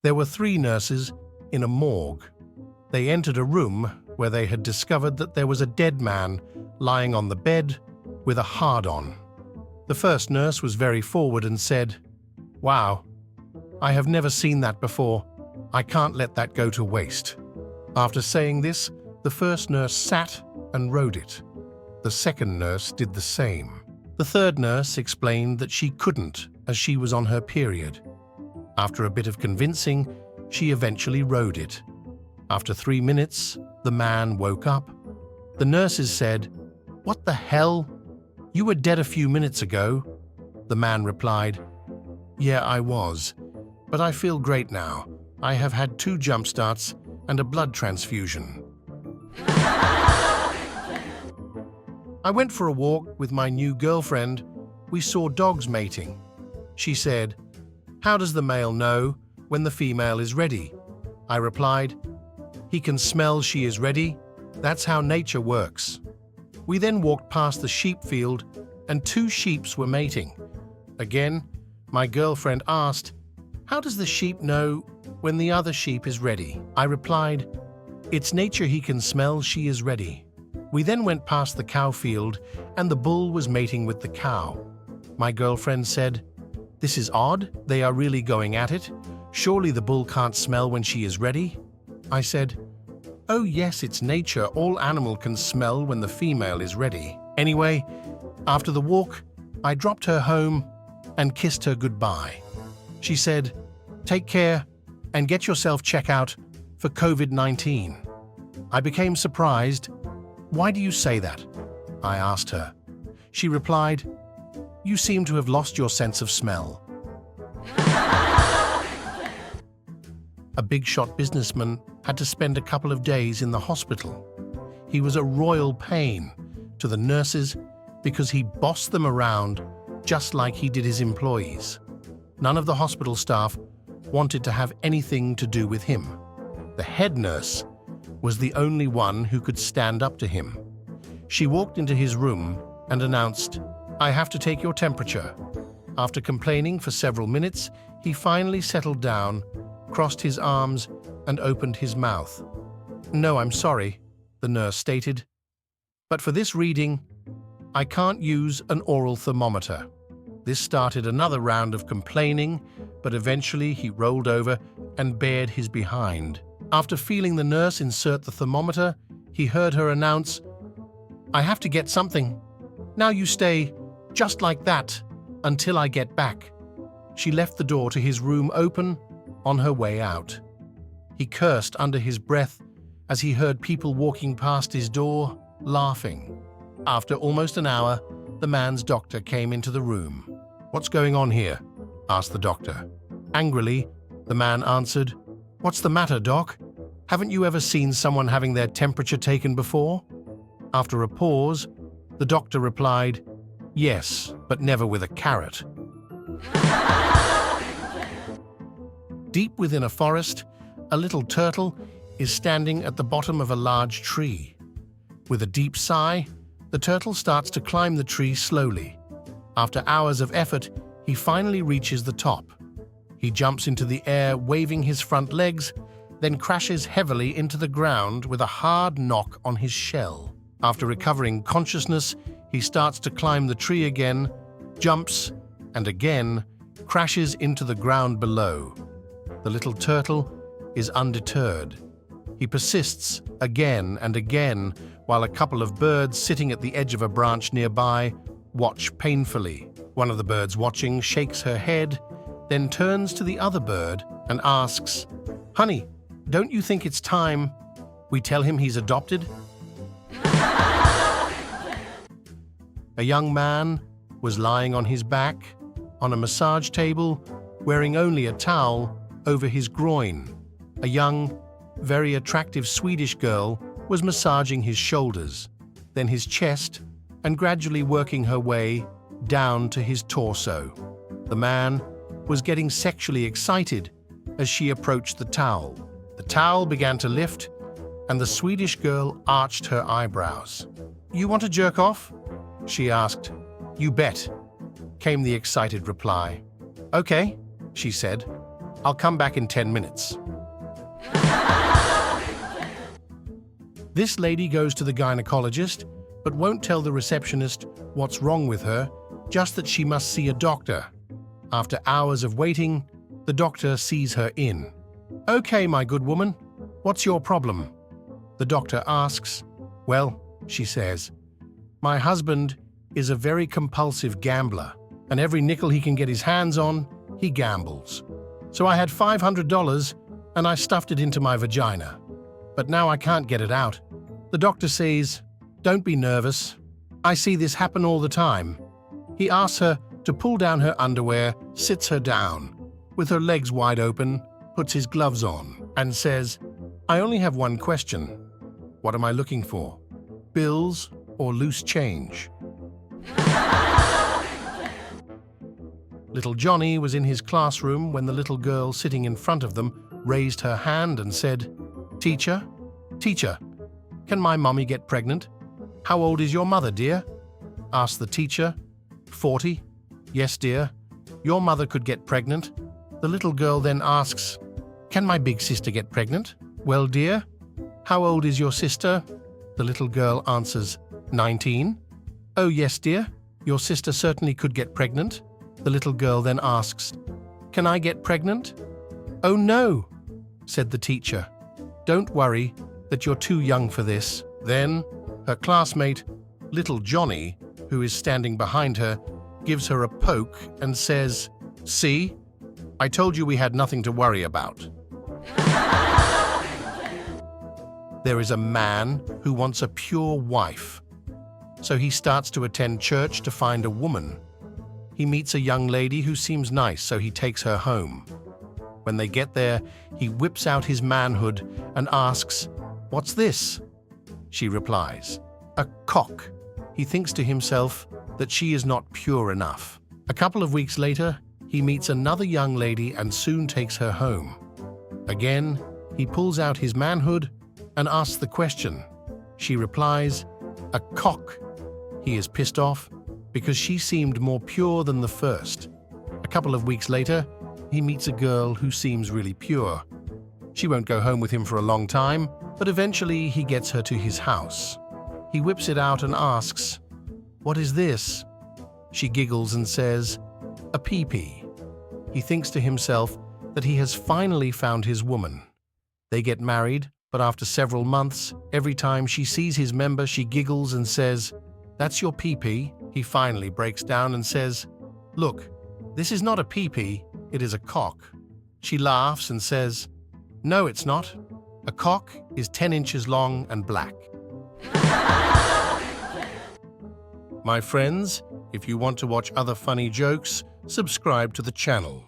There were 3 nurses in a morgue. They entered a room where they had discovered that there was a dead man lying on the bed with a hard-on. The first nurse was very forward and said, "Wow, I have never seen that before. I can't let that go to waste." After saying this, the first nurse sat and wrote it. The second nurse did the same. The third nurse explained that she couldn't as she was on her period. After a bit of convincing, she eventually wrote it. After 3 minutes, the man woke up. The nurses said, "What the hell? You were dead a few minutes ago." The man replied, "Yeah, I was, but I feel great now. I have had 2 jump starts and a blood transfusion." I went for a walk with my new girlfriend. We saw dogs mating. She said, "How does the male know when the female is ready?" I replied, "He can smell she is ready. That's how nature works." We then walked past the sheep field and 2 sheep were mating. Again, my girlfriend asked, "How does the sheep know when the other sheep is ready?" I replied, "It's nature, he can smell she is ready." We then went past the cow field and the bull was mating with the cow. My girlfriend said, "This is odd, they are really going at it. Surely the bull can't smell when she is ready?" I said, "Oh yes, it's nature, all animal can smell when the female is ready." Anyway, after the walk, I dropped her home and kissed her goodbye. She said, "Take care and get yourself checked out for COVID-19. I became surprised. "Why do you say that?" I asked her. She replied, "You seem to have lost your sense of smell." A big-shot businessman had to spend a couple of days in the hospital. He was a royal pain to the nurses because he bossed them around just like he did his employees. None of the hospital staff wanted to have anything to do with him. The head nurse was the only one who could stand up to him. She walked into his room and announced, "I have to take your temperature." After complaining for several minutes, he finally settled down, crossed his arms, and opened his mouth. "No, I'm sorry," the nurse stated, "but for this reading, I can't use an oral thermometer." This started another round of complaining, but eventually he rolled over and bared his behind. After feeling the nurse insert the thermometer, he heard her announce, "I have to get something. Now you stay just like that until I get back." She left the door to his room open on her way out. He cursed under his breath as he heard people walking past his door, laughing. After almost an hour, the man's doctor came into the room. "What's going on here?" asked the doctor. Angrily, the man answered, "What's the matter, Doc? Haven't you ever seen someone having their temperature taken before?" After a pause, the doctor replied, "Yes, but never with a carrot." Deep within a forest, a little turtle is standing at the bottom of a large tree. With a deep sigh, the turtle starts to climb the tree slowly. After hours of effort, he finally reaches the top. He jumps into the air, waving his front legs, then crashes heavily into the ground with a hard knock on his shell. After recovering consciousness, he starts to climb the tree again, jumps, and again crashes into the ground below. The little turtle is undeterred. He persists again and again, while a couple of birds sitting at the edge of a branch nearby watch painfully. One of the birds watching shakes her head, then turns to the other bird and asks, "Honey, don't you think it's time we tell him he's adopted?" A young man was lying on his back on a massage table, wearing only a towel over his groin. A young, very attractive Swedish girl was massaging his shoulders, then his chest, and gradually working her way down to his torso. The man was getting sexually excited as she approached the towel. The towel began to lift, and the Swedish girl arched her eyebrows. "You want to jerk off?" she asked. "You bet," came the excited reply. "Okay," she said. I'll come back in 10 minutes. This lady goes to the gynecologist, but won't tell the receptionist what's wrong with her, just that she must see a doctor. After hours of waiting, the doctor sees her in. "Okay, my good woman, what's your problem?" The doctor asks. "Well," she says, "my husband is a very compulsive gambler, and every nickel he can get his hands on, he gambles. So I had $500 and I stuffed it into my vagina. But now I can't get it out." The doctor says, "Don't be nervous. I see this happen all the time." He asks her to pull down her underwear, sits her down, with her legs wide open, puts his gloves on, and says, "I only have one question. What am I looking for? Bills or loose change?" Little Johnny was in his classroom when the little girl sitting in front of them raised her hand and said, "Teacher, teacher, can my mommy get pregnant?" "How old is your mother, dear?" asked the teacher. 40. "Yes, dear. Your mother could get pregnant." The little girl then asks, "Can my big sister get pregnant?" "Well, dear, how old is your sister?" The little girl answers, 19. "Oh, yes, dear. Your sister certainly could get pregnant." The little girl then asks, "Can I get pregnant?" "Oh, no," said the teacher. "Don't worry that you're too young for this." Then her classmate, little Johnny, who is standing behind her, gives her a poke and says, "See, I told you we had nothing to worry about." There is a man who wants a pure wife. So he starts to attend church to find a woman. He meets a young lady who seems nice, so he takes her home. When they get there, he whips out his manhood and asks, "What's this?" She replies, "A cock." He thinks to himself that she is not pure enough. A couple of weeks later, he meets another young lady and soon takes her home. Again, he pulls out his manhood and asks the question. She replies, "A cock." He is pissed off because she seemed more pure than the first. A couple of weeks later, he meets a girl who seems really pure. She won't go home with him for a long time, but eventually he gets her to his house. He whips it out and asks, "What is this?" She giggles and says, "A pee-pee." He thinks to himself that he has finally found his woman. They get married, but after several months, every time she sees his member, she giggles and says, "That's your pee-pee." He finally breaks down and says, "Look, this is not a pee-pee, it is a cock." She laughs and says, "No, it's not. A cock is 10 inches long and black." My friends, if you want to watch other funny jokes, subscribe to the channel.